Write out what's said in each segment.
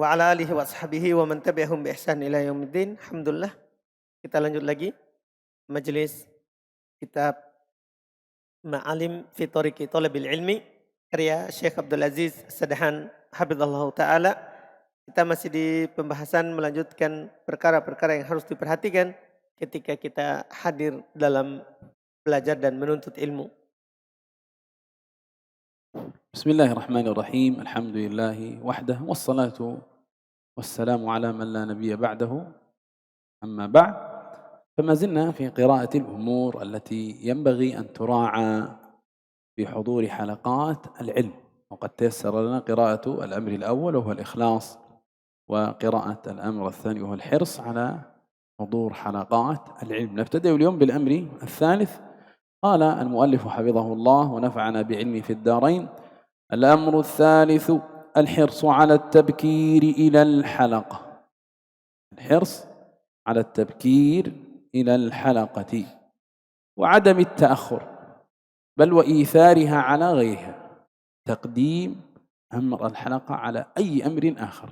wa ala alihi wa ashabihi wa man tabi'ahum bi ihsan ila yaumiddin. Alhamdulillah, kita lanjut lagi majelis kitab Ma'alim fi Thariqi Thalabil Ilmi karya Syekh Abdul Aziz Sadahan hafizallahu taala. Kita masih di pembahasan melanjutkan perkara-perkara yang harus diperhatikan ketika kita hadir dalam belajar dan menuntut ilmu. Bismillahirrahmanirrahim. Alhamdulillahi wahdah wassalatu wassalamu ala man la nabiyya ba'dahu. Amma ba'd. فما زلنا في قراءة الأمور التي ينبغي أن تراعى في حضور حلقات العلم، وقد تيسر لنا قراءة الأمر الأول وهو الإخلاص، وقراءة الأمر الثاني وهو الحرص على حضور حلقات العلم. نبتدئ اليوم بالأمر الثالث. قال المؤلف حفظه الله ونفعنا بعلمه في الدارين: الأمر الثالث الحرص على التبكير إلى الحلقة. الحرص على التبكير إلى الحلقة وعدم التأخر، بل وإيثارها على غيرها، تقديم أمر الحلقة على أي أمر آخر.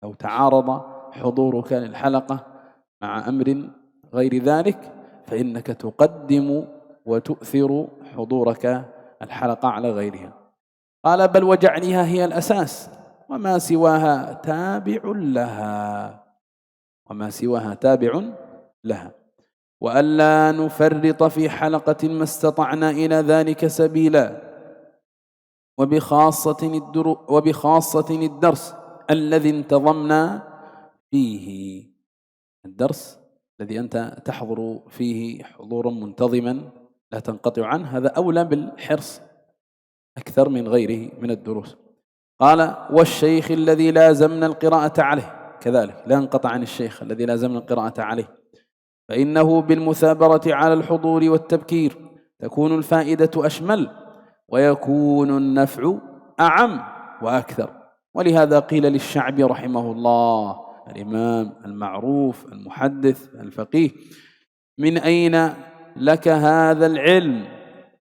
لو تعارض حضورك للحلقة مع أمر غير ذلك فإنك تقدم وتؤثر حضورك الحلقة على غيرها. قال: بل وجعلها هي الأساس وما سواها تابع لها، وما سواها تابع لها، وألا نفرط في حلقة ما استطعنا إلى ذلك سبيلا، وبخاصة الدرس الذي انتظمنا فيه. الدرس الذي أنت تحضر فيه حضورا منتظما لا تنقطع عنه، هذا أولى بالحرص أكثر من غيره من الدروس. قال: والشيخ الذي لازمنا القراءة عليه، كذلك لا انقطع عن الشيخ الذي لازمنا القراءة عليه، فإنه بالمثابرة على الحضور والتبكير تكون الفائدة أشمل ويكون النفع أعم وأكثر. ولهذا قيل للشعبي رحمه الله، الإمام المعروف المحدث الفقيه: من أين لك هذا العلم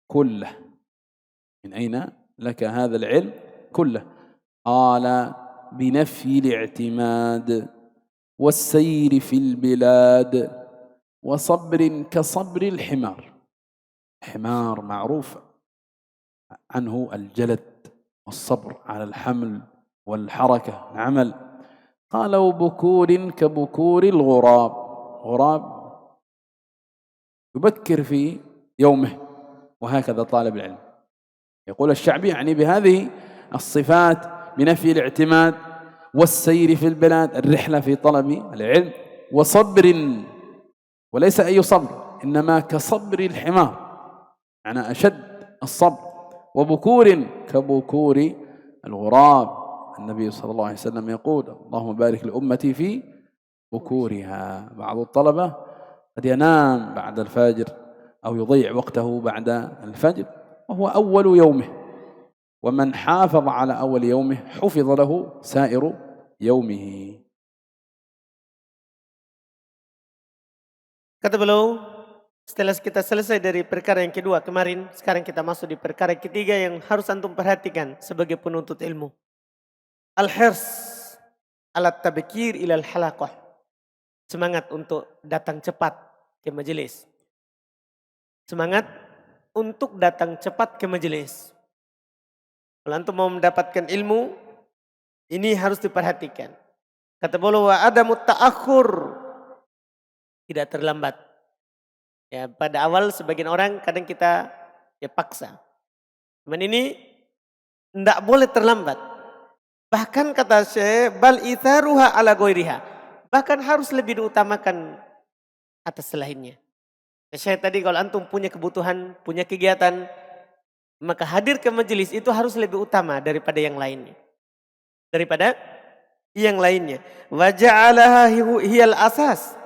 كله؟ من أين لك هذا العلم كله؟ قال: بنفي الاعتماد والسير في البلاد وصبر كصبر الحمار. الحمار معروف عنه الجلد والصبر على الحمل والحركة العمل. قال: وبكور كبكور الغراب. غراب يبكر في يومه، وهكذا طالب العلم. يقول الشعبي يعني بهذه الصفات: بنفي الاعتماد والسير في البلاد، الرحلة في طلب العلم، وصبر، وليس أي صبر إنما كصبر الحمار، يعني أشد الصبر. وبكور كبكور الغراب. النبي صلى الله عليه وسلم يقول: اللهم بارك لأمتي في بكورها. بعض الطلبة قد ينام بعد الفجر أو يضيع وقته بعد الفجر وهو أول يومه، ومن حافظ على أول يومه حفظ له سائر يومه. Kata beliau, setelah kita selesai dari perkara yang kedua kemarin, sekarang kita masuk di perkara ketiga yang harus antum perhatikan sebagai penuntut ilmu. Al-hirs ala tabkir ilal halaqah. Semangat untuk datang cepat ke majelis. Semangat untuk datang cepat ke majelis. Kalau antum mau mendapatkan ilmu, ini harus diperhatikan. Kata beliau, wa adamut ta'akhur, tidak terlambat. Ya, pada awal sebagian orang kadang kita paksa. Cuman ini tidak boleh terlambat. Bahkan kata Syekh, bal itharuha ala ghairiha. Bahkan harus lebih diutamakan atas selainnya. Syekh tadi kalau antum punya kebutuhan, punya kegiatan, maka hadir ke majelis itu harus lebih utama daripada yang lainnya. Daripada yang lainnya. Wa ja'alaha hiyal asas.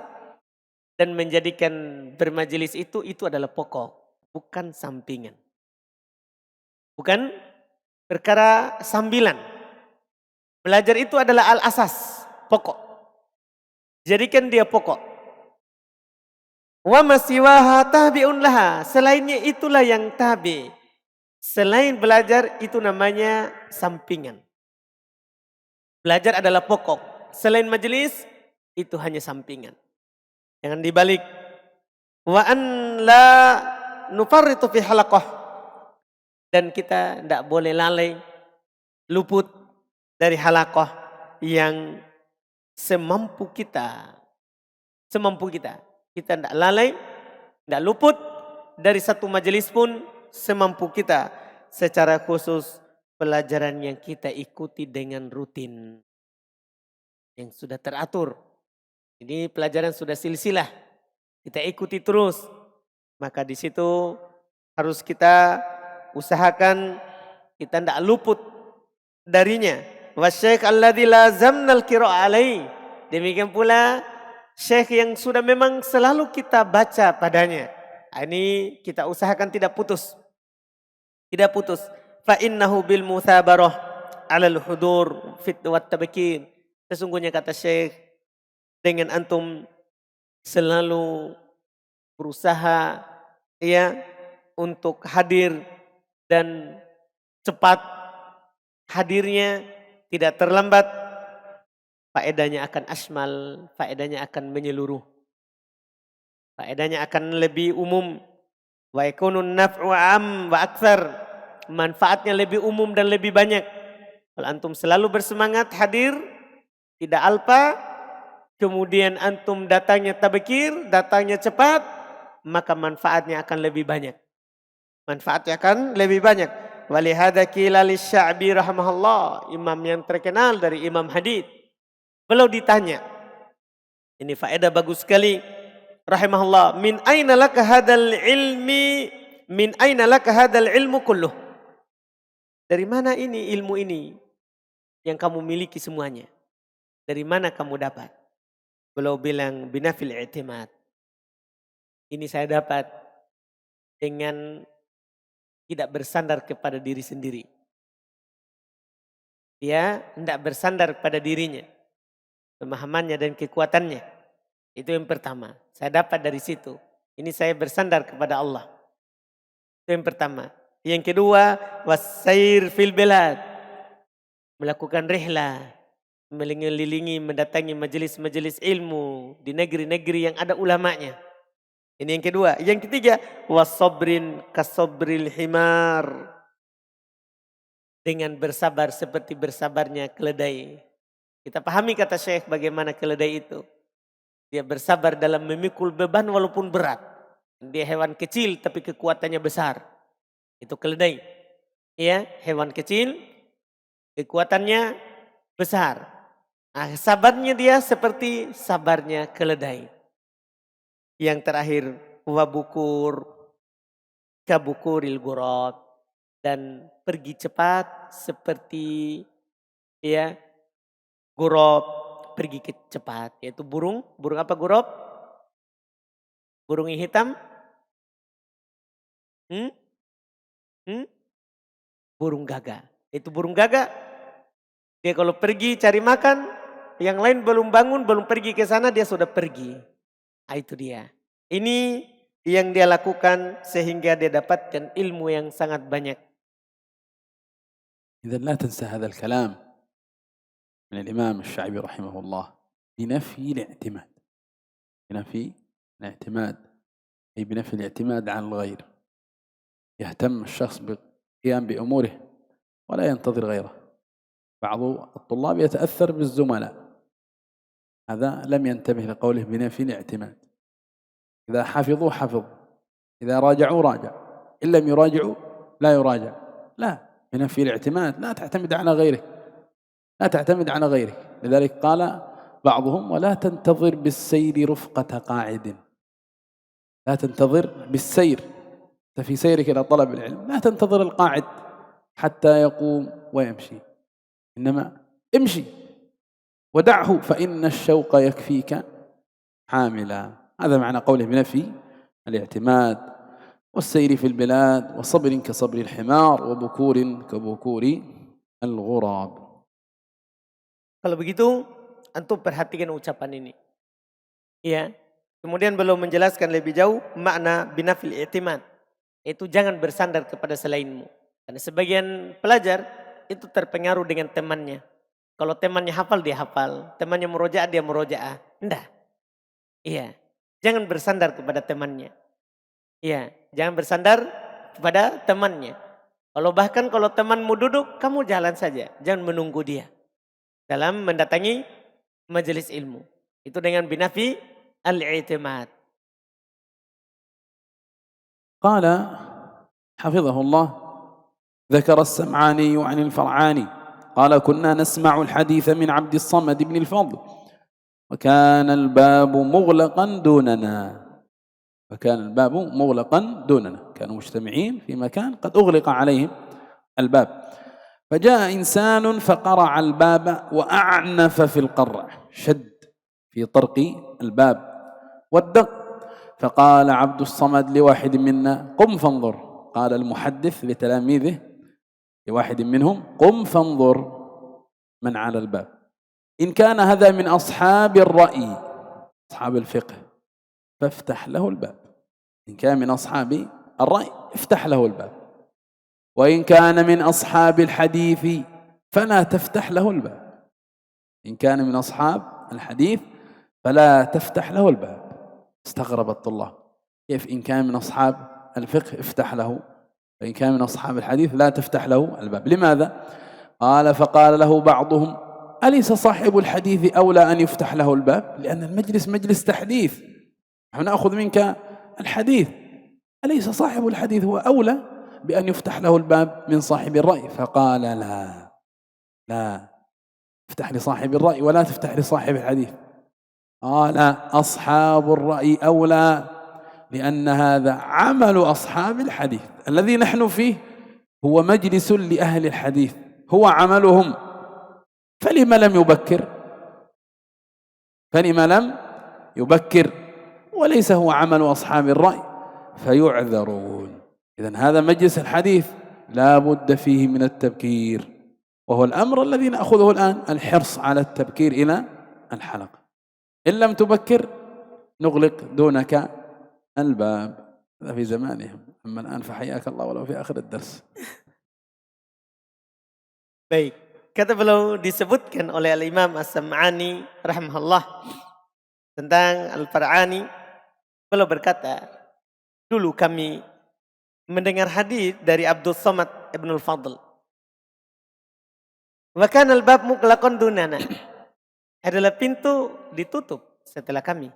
Dan menjadikan bermajelis itu adalah pokok, bukan sampingan. Bukan perkara sambilan. Belajar itu adalah al-asas, pokok. Jadikan dia pokok. Wa masiwaha tabi'un laha. Selainnya itulah yang tabi. Selain belajar itu namanya sampingan. Belajar adalah pokok. Selain majelis, itu hanya sampingan. Jangan dibalik. Wa an la nufarritu fi halaqah. Dan kita tidak boleh lalai, luput dari halaqah yang semampu kita. Semampu kita. Kita tidak lalai, tidak luput dari satu majelis pun semampu kita. Secara khusus pelajaran yang kita ikuti dengan rutin. Yang sudah teratur. Ini pelajaran sudah silsilah. Kita ikuti terus. Maka di situ harus kita usahakan kita tidak luput darinya. Wasyaikh alladzi lazamna al-qira'a alaihi. Demikian pula syekh yang sudah memang selalu kita baca padanya. Ini kita usahakan tidak putus. Tidak putus. Fa innahu bil muthabarah 'alal hudur fit wat tabkin. Sesungguhnya kata syekh, dengan antum selalu berusaha ya untuk hadir dan cepat hadirnya, tidak terlambat, faedahnya akan asmal, faedahnya akan menyeluruh. Faedahnya akan lebih umum. Wa yakunun naf'u am wa aktsar. Manfaatnya lebih umum dan lebih banyak. Kalau antum selalu bersemangat hadir, tidak alpa, kemudian antum datangnya tabkir, datangnya cepat, maka manfaatnya akan lebih banyak. Manfaatnya akan lebih banyak. Walihada qila lisya'bi rahimahullah, imam yang terkenal dari Imam Hadits. Beliau ditanya, ini faedah bagus sekali. Rahimahullah, min aina laka hadal ilmi, min aina laka hadal ilmu kulluh. Dari mana ini ilmu ini yang kamu miliki semuanya? Dari mana kamu dapat? Beliau bilang binafil i'timad. Ini saya dapat dengan tidak bersandar kepada diri sendiri. Dia tidak bersandar pada dirinya. Pemahamannya dan kekuatannya. Itu yang pertama. Saya dapat dari situ. Ini saya bersandar kepada Allah. Itu yang pertama. Yang kedua, wasair fil bilad. Melakukan rihlah. Mengelilingi, mendatangi majelis-majelis ilmu di negeri-negeri yang ada ulamanya. Ini yang kedua. Yang ketiga, wasobrin kasobril himar. Dengan bersabar seperti bersabarnya keledai. Kita pahami kata Syekh bagaimana keledai itu. Dia bersabar dalam memikul beban walaupun berat. Dia hewan kecil tapi kekuatannya besar. Itu keledai. Ya, hewan kecil kekuatannya besar. Nah, sabarnya dia seperti sabarnya keledai. Yang terakhir, wabukur kabukuril gurab, dan pergi cepat seperti ya gurab pergi cepat, yaitu burung apa gurab? Burung yang hitam? Burung gagak. Itu burung gagak. Dia kalau pergi cari makan, yang lain belum bangun, belum pergi ke sana, dia sudah pergi. Nah, itu dia. Ini yang dia lakukan sehingga dia dapatkan ilmu yang sangat banyak. إذا لا تنسى هذا الكلام من الإمام الشعبي رحمه الله بنفي الاعتماد. بنفي الاعتماد أي بنفي الاعتماد على الغير. يهتم الشخص بالقيام بأموره ولا ينتظر غيره. بعض الطلاب يتأثر بالزملاء، هذا لم ينتبه لقوله بنفي الاعتماد. إذا حفظوا حفظ، إذا راجعوا راجع، إن لم يراجعوا لا يراجع. لا، بنفي الاعتماد لا تعتمد على غيرك، لا تعتمد على غيرك. لذلك قال بعضهم ولا تنتظر بالسير رفقة قاعد. لا تنتظر بالسير في سيرك إلى طلب العلم، لا تنتظر القاعد حتى يقوم ويمشي، إنما امشي ودعه فإن الشوق يكفيك حاملا. هذا معنى قوله بنفي الاعتماد. والسير في البلاد وصبر كصبر الحمار وبكور كبكور الغراب. Kalau begitu, antum perhatikan ucapan ini. Ya. Kemudian beliau menjelaskan lebih jauh makna binafil i'timad. Itu jangan bersandar kepada selainmu. Karena sebagian pelajar itu terpengaruh dengan temannya. Kalau temannya hafal, dia hafal. Temannya murojaah, dia murojaah. Enggak. Iya. Jangan bersandar kepada temannya. Iya. Jangan bersandar kepada temannya. Kalau temanmu duduk, kamu jalan saja. Jangan menunggu dia. Dalam mendatangi majelis ilmu. Itu dengan binafi al-i'timad. قال حفظه الله: ذكر السمعاني عن الفرعاني قال: كنا نسمع الحديث من عبد الصمد بن الفضل وكان الباب مغلقا دوننا كانوا مجتمعين في مكان قد أغلق عليهم الباب، فجاء إنسان فقرع الباب وأعنف في القرع، شد في طرق الباب والدق، فقال عبد الصمد لواحد منا: قم فانظر. قال المحدث لتلاميذه لواحد منهم: قم فانظر من على الباب، إن كان هذا من أصحاب الرأي أصحاب الفقه فافتح له الباب، إن كان من أصحاب الرأي افتح له الباب، وإن كان من أصحاب الحديث فلا تفتح له الباب، إن كان من أصحاب الحديث فلا تفتح له الباب. استغرب الطلاب: كيف إن كان من أصحاب الفقه افتح له، وإن كان من أصحاب الحديث لا تفتح له الباب؟ لماذا؟ قال: فقال له بعضهم: أليس صاحب الحديث أولى أن يفتح له الباب؟ لأن المجلس مجلس تحديث، نحن نأخذ منك الحديث، أليس صاحب الحديث هو أولى بأن يفتح له الباب من صاحب الرأي؟ فقال: لا افتح لصاحب الرأي ولا تفتح لصاحب الحديث. قال: أصحاب الرأي أولى، لأن هذا عمل أصحاب الحديث، الذي نحن فيه هو مجلس لأهل الحديث، هو عملهم، فلم لم يبكر وليس هو عمل أصحاب الرأي فيعذرون. إذن هذا مجلس الحديث لا بد فيه من التبكير، وهو الأمر الذي نأخذه الآن، الحرص على التبكير إلى الحلقة. إن لم تبكر نغلق دونك الباب. هذا في زمانهم، أما الآن فحياك الله ولو في آخر الدرس. Baik, kata beliau disebutkan oleh Al-Imam As-Sam'ani rahimahullah tentang Al-Far'ani. Beliau berkata, dulu kami mendengar hadis dari Abdul Somad Ibnul Fadl. Wa kana al-bab muqlaqan dunana. Adalah pintu ditutup setelah kami.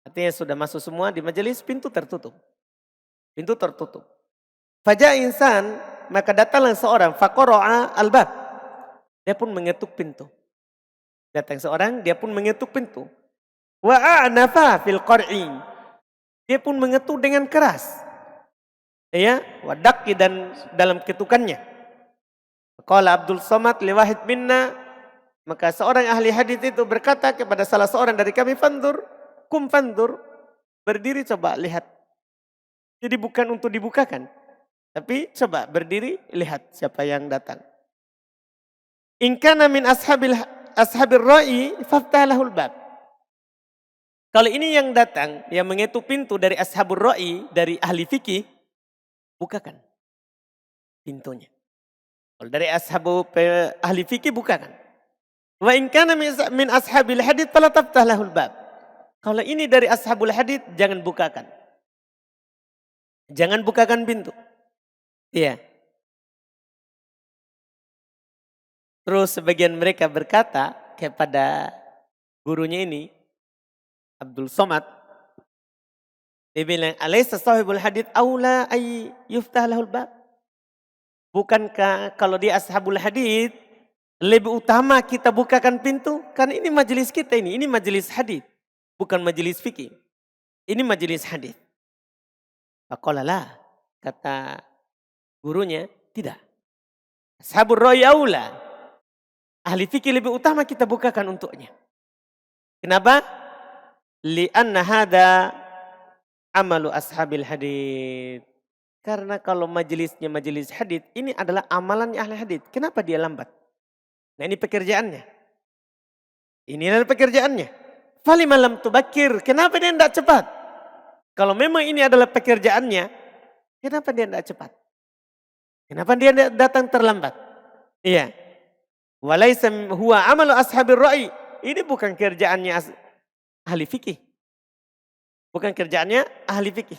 Artinya sudah masuk semua di majelis, pintu tertutup. Pintu tertutup. Faja insan, maka datanglah seorang faqara'a al-bab. Dia pun mengetuk pintu. Datang seorang, dia pun mengetuk pintu. Wa a'nafa fil qar'i. Dia pun mengetuk dengan keras. Ya, wadaki dan dalam ketukannya. Qala Abdul Somad li wahid minna, maka seorang ahli hadis itu berkata kepada salah seorang dari kami, fandur, kum fandur, berdiri coba lihat. Jadi bukan untuk dibukakan, tapi coba berdiri lihat siapa yang datang. In kana min ashabir ra'i faftah lahul bab. Kalau ini yang datang, yang mengetuk pintu dari ashabur ra'i, dari ahli fikih, bukakan pintunya. Kalau dari ahli fikih bukakan. Wa in kana min ashabil hadits fala taftah lahul bab. Kalau ini dari ashabul hadits jangan bukakan. Jangan bukakan pintu. Iya. Terus sebagian mereka berkata kepada gurunya ini, Abdul Somad, dia bilang, alaysa sahibul hadits aula ay yuftah lahul bab? Bukankah kalau dia ashabul hadits lebih utama kita bukakan pintu? Karena ini majelis kita ini majelis hadits, bukan majelis fikih. Ini majelis hadits. Faqala la, kata gurunya, tidak. Ashabur ra'i aula. Ahli fikih lebih utama kita bukakan untuknya. Kenapa? Li'anna hadza amalu ashabil hadits. Karena kalau majelisnya majelis hadits, ini adalah amalannya ahli hadits. Kenapa dia lambat? Nah ini pekerjaannya. Ini adalah pekerjaannya. Falima lam tubakkir. Kenapa dia tidak cepat? Kalau memang ini adalah pekerjaannya, kenapa dia tidak cepat? Kenapa dia datang terlambat? Iya. Walaisa huwa amalu ashabir ra'i. Ini bukan kerjaannya ahli fikih. Bukan kerjaannya ahli fikih.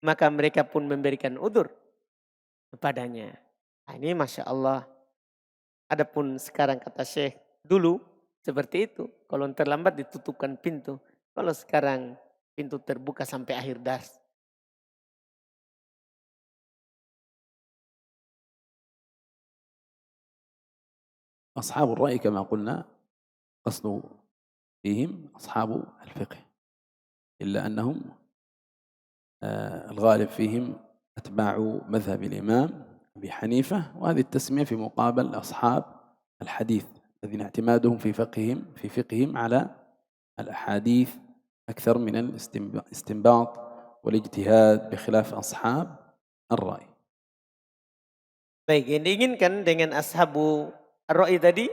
Maka mereka pun memberikan udzur kepadanya. Nah, ini Masya Allah. Adapun sekarang kata Syekh, dulu seperti itu. Kalau terlambat ditutupkan pintu. Kalau sekarang pintu terbuka sampai akhir dars. أصحاب الرأي كما قلنا قصد فيهم أصحاب الفقه، إلا أنهم الغالب فيهم أتباع مذهب الإمام أبي حنيفة، وهذه التسمية في مقابل أصحاب الحديث الذين اعتمادهم في فقههم على الأحاديث أكثر من الاستنباط والاجتهاد بخلاف أصحاب الرأي. Baik, yang diinginkan dengan ashabu ar-ra'i tadi,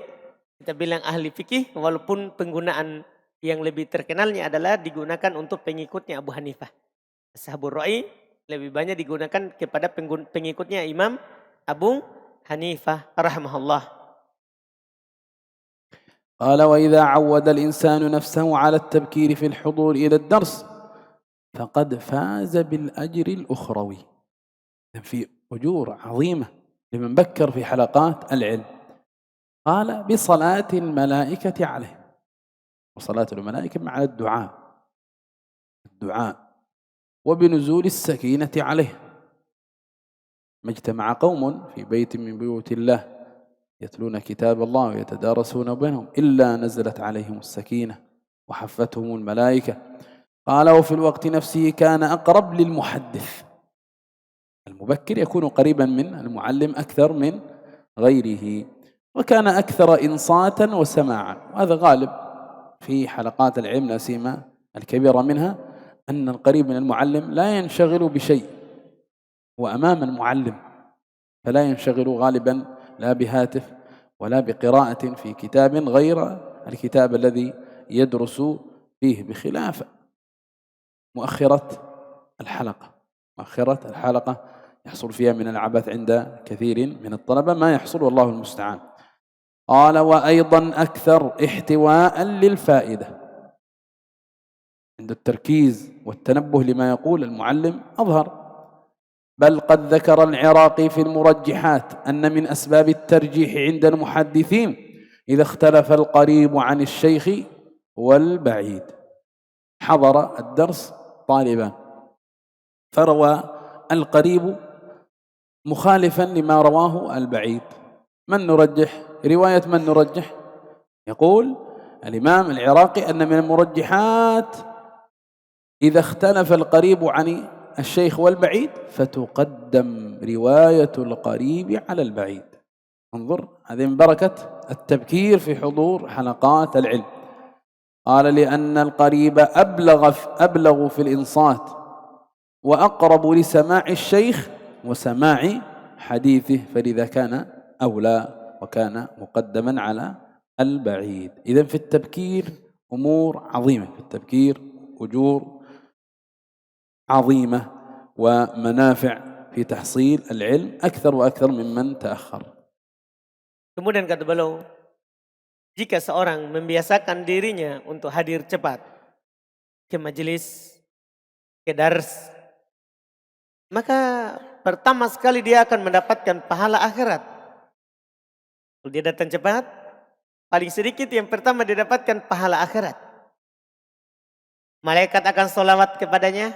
kita bilang ahli fikih, walaupun penggunaan yang lebih terkenalnya adalah digunakan untuk pengikutnya Abu Hanifah. Ashabur ra'i lebih banyak digunakan kepada pengikutnya Imam Abu Hanifah rahimahullah. قال وإذا عود الإنسان نفسه على التبكير في الحضور إلى الدرس فقد فاز بالأجر الأخروي. في أجور عظيمة لمن بكر في حلقات العلم. قال بصلاة الملائكة عليه، وصلاة الملائكة مع الدعاء وبنزول السكينة عليه. ما اجتمع قوم في بيت من بيوت الله يتلون كتاب الله ويتدارسون بينهم إلا نزلت عليهم السكينة وحفتهم الملائكة. قال وفي الوقت نفسه كان أقرب للمحدث. المبكر يكون قريبا من المعلم أكثر من غيره، وكان أكثر إنصاتا وسماعا. وهذا غالب في حلقات العلم، لا سيما الكبيرة منها، أن القريب من المعلم لا ينشغل بشيء، وأمام المعلم فلا ينشغل غالبا لا بهاتف ولا بقراءة في كتاب غير الكتاب الذي يدرس فيه، بخلاف مؤخرة الحلقة يحصل فيها من العبث عند كثير من الطلبة ما يحصل والله المستعان. قال وأيضا أكثر احتواء للفائدة، عند التركيز والتنبه لما يقول المعلم أظهر. بل قد ذكر العراقي في المرجحات أن من أسباب الترجيح عند المحدثين إذا اختلف القريب عن الشيخ والبعيد. حضر الدرس طالبان فروى القريب مخالفا لما رواه البعيد، من نرجح؟ رواية من نرجح؟ يقول الإمام العراقي أن من المرجحات إذا اختلف القريب عن الشيخ والبعيد فتقدم رواية القريب على البعيد. انظر، هذه من بركة التبكير في حضور حلقات العلم. قال لأن القريب أبلغ في الإنصات وأقرب لسماع الشيخ وسماع حديثه، فلذا كان أولى وكان مقدما على البعيد. إذن في التبكير أمور عظيمة، في التبكير أجور عظيمة ومنافع في تحصيل العلم أكثر وأكثر ممن تأخر. Kemudian kata beliau, jika seorang membiasakan dirinya untuk hadir cepat ke majelis, ke dars, maka pertama sekali dia akan mendapatkan pahala akhirat. Kalau dia datang cepat, paling sedikit yang pertama dia dapatkan pahala akhirat. Malaikat akan sholawat kepadanya,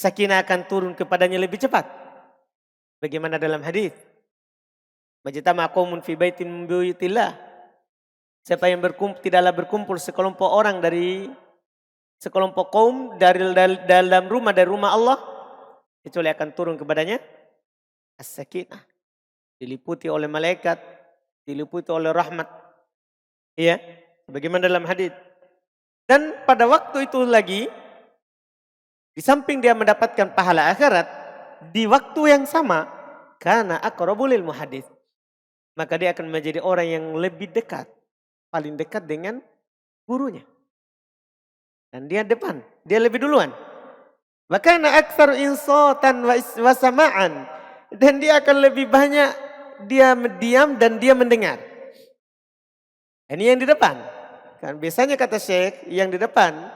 sakinah akan turun kepadanya lebih cepat. Bagaimana dalam hadis? Majtama qaumun fi baitin min buyutillah. Siapa yang tidaklah berkumpul sekelompok orang dari sekelompok kaum dari dalam rumah dari rumah Allah, kecuali akan turun kepadanya as-sakinah. Diliputi oleh malaikat, diliputi oleh rahmat. Iya, bagaimana dalam hadis? Dan pada waktu itu lagi, di samping dia mendapatkan pahala akhirat, di waktu yang sama, karena aqrabul lil muhaddits, maka dia akan menjadi orang yang lebih dekat, paling dekat dengan gurunya. Dan dia depan, dia lebih duluan. Maka aktsar insatan wa sama'an, dan dia akan lebih banyak dia diam dan dia mendengar. Ini yang di depan. Kan biasanya kata Syekh yang di depan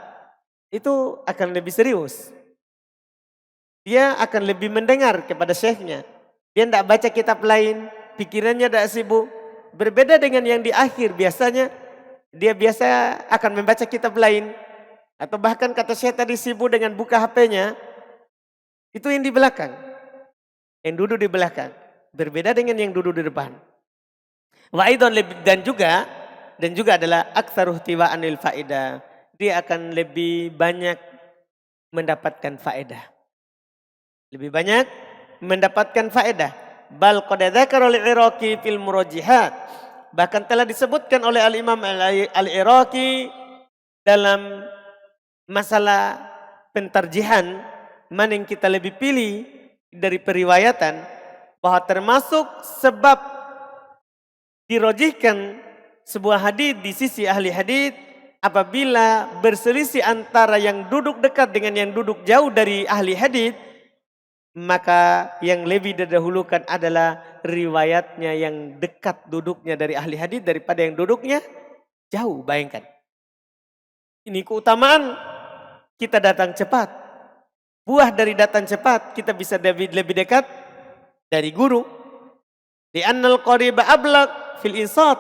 itu akan lebih serius. Dia akan lebih mendengar kepada Syekhnya. Dia tidak baca kitab lain, pikirannya tidak sibuk. Berbeda dengan yang di akhir, biasanya dia biasa akan membaca kitab lain. Atau bahkan kata Syekh tadi sibuk dengan buka HP-nya. Itu yang di belakang. Yang duduk di belakang. Berbeda dengan yang duduk di depan. Dan juga adalah aktsaruh tiwa'anil faedah. Dia akan lebih banyak mendapatkan faedah. Lebih banyak mendapatkan faedah. Bal qad dzakara al-Iraqi fil murajjihat. Bahkan telah disebutkan oleh Al-Imam Al-Iraqi dalam masalah pentarjihan mana yang kita lebih pilih dari periwayatan, bahwa termasuk sebab dirojihkan sebuah hadis di sisi ahli hadis apabila berselisih antara yang duduk dekat dengan yang duduk jauh dari ahli hadis, maka yang lebih didahulukan adalah riwayatnya yang dekat duduknya dari ahli hadis daripada yang duduknya jauh. Bayangkan. Ini keutamaan kita datang cepat. Buah dari datang cepat kita bisa lebih dekat dari guru. Li'annal qariba ablaq fil insat.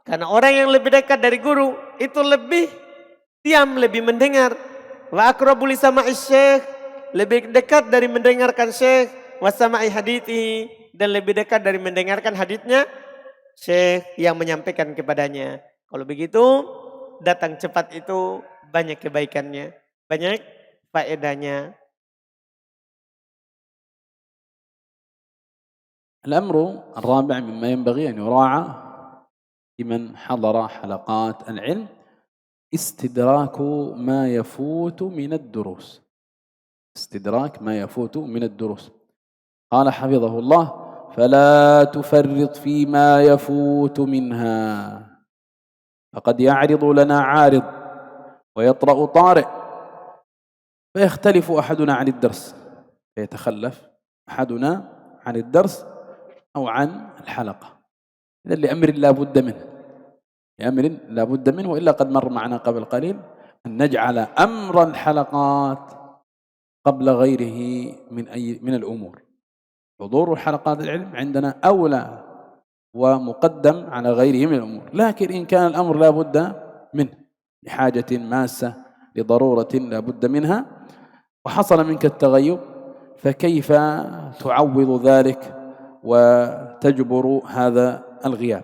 Karena orang yang lebih dekat dari guru itu lebih diam, lebih mendengar. Wa aqrabu li sama'i syekh, lebih dekat dari mendengarkan syekh, wa sama'i hadithi, dan lebih dekat dari mendengarkan haditsnya syekh yang menyampaikan kepadanya. Kalau begitu datang cepat itu banyak kebaikannya, banyak faedahnya. الأمر الرابع مما ينبغي أن يراعى لمن حضر حلقات العلم استدراك ما يفوت من الدروس. استدراك ما يفوت من الدروس. قال حفظه الله: فلا تفرط فيما يفوت منها، فقد يعرض لنا عارض ويطرأ طارئ فيختلف أحدنا عن الدرس، فيتخلف أحدنا عن الدرس أو عن الحلقة. إذا لأمر لا بد منه، لأمر لا بد منه، وإلا قد مر معنا قبل قليل أن نجعل أمر الحلقات قبل غيره من الأمور. حضور حلقات العلم عندنا أولى ومقدم على غيره من الأمور، لكن إن كان الأمر لا بد منه لحاجة ماسة لضرورة لا بد منها وحصل منك التغيب، فكيف تعوض ذلك وتجبر هذا الغياب؟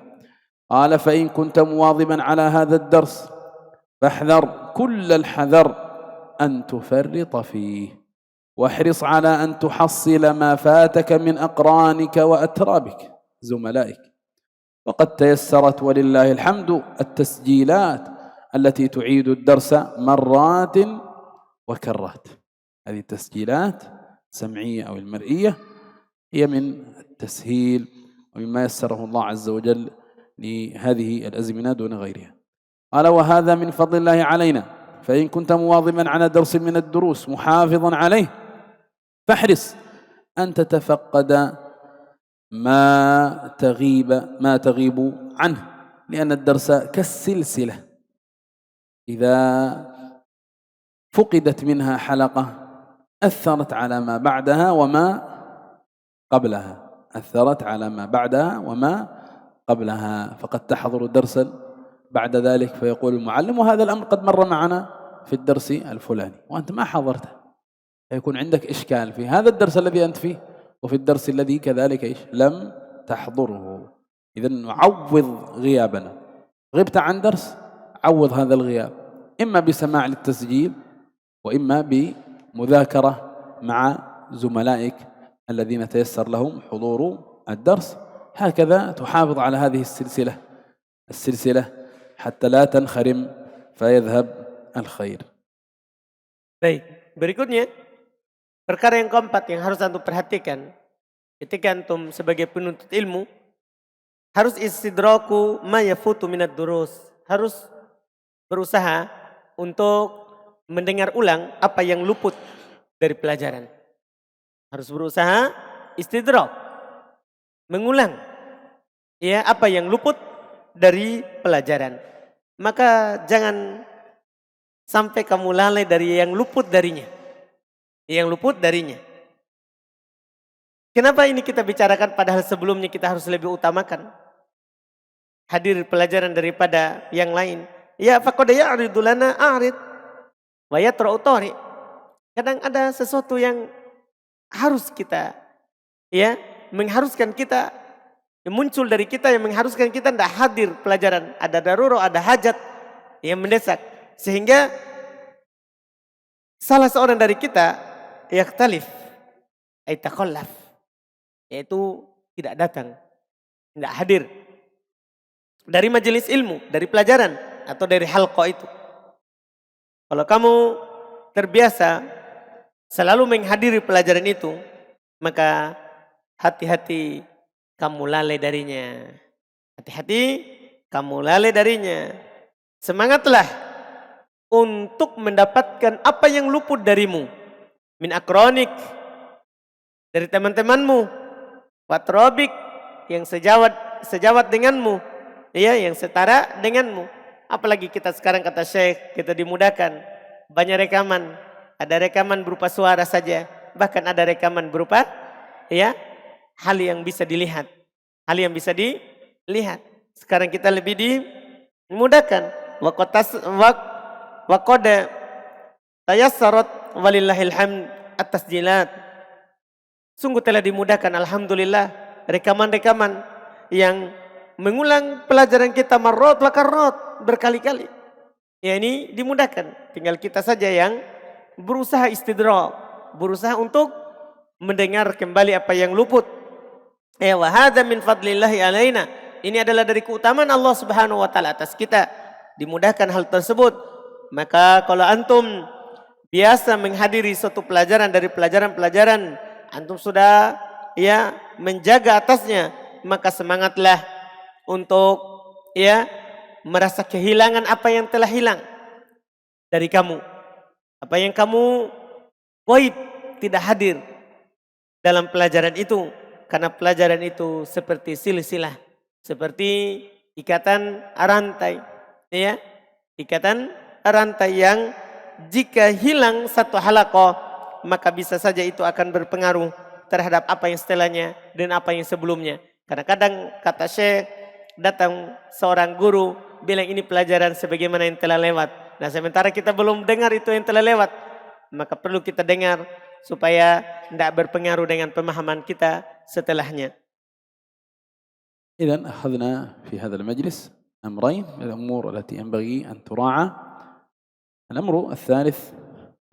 قال: فإن كنت مواظبا على هذا الدرس فاحذر كل الحذر أن تفرط فيه، واحرص على أن تحصل ما فاتك من أقرانك وأترابك زملائك. وقد تيسرت ولله الحمد التسجيلات التي تعيد الدرس مرات وكرات. هذه التسجيلات السمعية أو المرئية هي من التسهيل ومما يسره الله عز وجل لهذه الأزمنة دون غيرها. قال: وهذا من فضل الله علينا، فإن كنت مواظبا على درس من الدروس محافظا عليه فاحرص أن تتفقد ما تغيب عنه، لأن الدرس كالسلسلة، إذا فقدت منها حلقة أثرت على ما بعدها وما قبلها، أثرت على ما بعدها وما قبلها، فقد تحضر درسا بعد ذلك فيقول المعلم: وهذا الأمر قد مر معنا في الدرس الفلاني وأنت ما حضرته، فيكون عندك إشكال في هذا الدرس الذي أنت فيه وفي الدرس الذي كذلك لم تحضره. إذن نعوض غيابنا، غبت عن درس عوض هذا الغياب، إما بسماع للتسجيل وإما بمذاكرة مع زملائك الذين تيسر لهم حضور الدرس. هكذا تحافظ على هذه السلسلة حتى لا تنخرم فيذهب الخير. Baik, berikutnya perkara yang keempat yang harus antum perhatikan ketika antum sebagai penuntut ilmu, harus istidraku ma yafutu minad durus, harus berusaha untuk mendengar ulang apa yang luput dari pelajaran. Harus berusaha istidrak, mengulang ya apa yang luput dari pelajaran. Maka jangan sampai kamu lalai dari yang luput darinya. Yang luput darinya. Kenapa ini kita bicarakan padahal sebelumnya kita harus lebih utamakan hadir pelajaran daripada yang lain. Ya faqad ya'ridu lana a'rid wa yatra'u tari. Kadang ada sesuatu yang harus kita ya mengharuskan kita yang muncul dari kita yang mengharuskan kita tidak hadir pelajaran. Ada darurat, ada hajat yang mendesak. Sehingga salah seorang dari kita yaktalif ay takhallaf, yaitu tidak datang, tidak hadir dari majelis ilmu, dari pelajaran atau dari halqa itu. Kalau kamu terbiasa selalu menghadiri pelajaran itu, maka hati-hati kamu lalai darinya. Hati-hati kamu lalai darinya. Semangatlah untuk mendapatkan apa yang luput darimu. Min akronik, dari teman-temanmu. Watrobik, yang sejawat denganmu. Ya, yang setara denganmu. Apalagi kita sekarang kata Syekh, kita dimudahkan. Banyak rekaman. Ada rekaman berupa suara saja. Bahkan ada rekaman berupa ya hal yang bisa dilihat. Hal yang bisa dilihat. Sekarang kita lebih dimudahkan. Wa qad tayassarat walillahil hamd at-tasjilat. Sungguh telah dimudahkan alhamdulillah rekaman-rekaman yang mengulang pelajaran kita marrat wa karrat berkali-kali. Ya ini dimudahkan. Tinggal kita saja yang berusaha istidrak, berusaha untuk mendengar kembali apa yang luput. Ya wa hadza min fadlillahi alaina. Ini adalah dari keutamaan Allah Subhanahu wa taala atas kita. Dimudahkan hal tersebut. Maka kalau antum biasa menghadiri suatu pelajaran dari pelajaran-pelajaran, antum sudah ya menjaga atasnya, maka semangatlah untuk ya merasa kehilangan apa yang telah hilang dari kamu. Apa yang kamu goib tidak hadir dalam pelajaran itu. Karena pelajaran itu seperti silsilah, seperti ikatan rantai. Ya, ikatan rantai yang jika hilang satu halaqah, maka bisa saja itu akan berpengaruh terhadap apa yang setelahnya dan apa yang sebelumnya. Karena kadang kata Syekh, datang seorang guru bilang ini pelajaran sebagaimana yang telah lewat. Nah sementara kita belum dengar itu yang telah lewat, maka perlu kita dengar supaya tidak berpengaruh dengan pemahaman kita setelahnya. إذن أخذنا في هذا المجلس أمرين من الأمور التي ينبغي أن تراعى. الأمر الثالث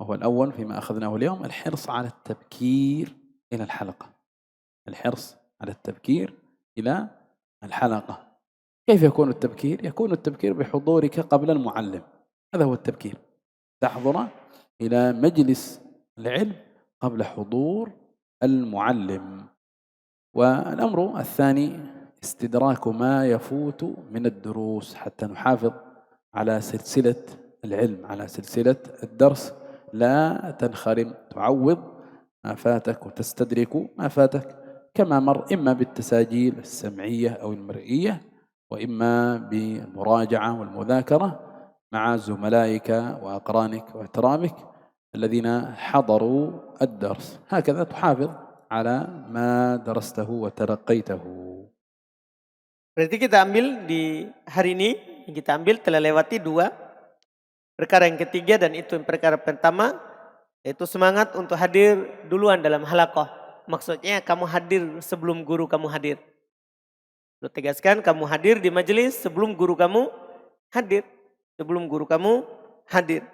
وهو الأول فيما أخذناه اليوم الحرص على التبكير إلى الحلقة. الحرص على التبكير إلى الحلقة. كيف يكون التبكير؟ يكون التبكير بحضورك قبل المعلم. هذا هو التبكير. تحضر إلى مجلس العلم قبل حضور المعلم. والأمر الثاني استدراك ما يفوت من الدروس حتى نحافظ على سلسلة العلم، على سلسلة الدرس، لا تنخرم، تعوض ما فاتك وتستدرك ما فاتك كما مر، إما بالتساجيل السمعية أو المرئية، وإما بالمراجعة والمذاكرة مع زملائك وأقرانك وأترامك الذين حضروا الدرس. هكذا تحافظ على ما درسته وتلقيته. Berarti kita ambil di hari ini, yang kita ambil telah lewati dua perkara yang ketiga, dan itu yang perkara pertama, yaitu semangat untuk hadir duluan dalam halaqah. Maksudnya kamu hadir sebelum guru kamu hadir. Lu tegaskan kamu hadir di majelis sebelum guru kamu hadir. Sebelum guru kamu hadir.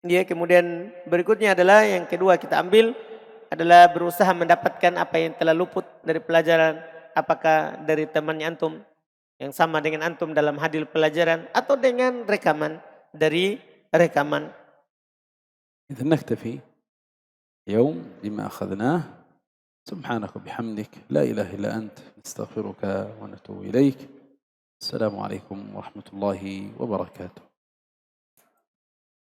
Ya, kemudian berikutnya adalah yang kedua kita ambil adalah berusaha mendapatkan apa yang telah luput dari pelajaran. Apakah dari temannya antum yang sama dengan antum dalam hadir pelajaran atau dengan rekaman dari rekaman. إذا نكتفي اليوم بما أخذناه. سبحانك وبحمدك لا إله إلا أنت نستغفرك ونتوب إليك. السلام عليكم ورحمة الله وبركاته.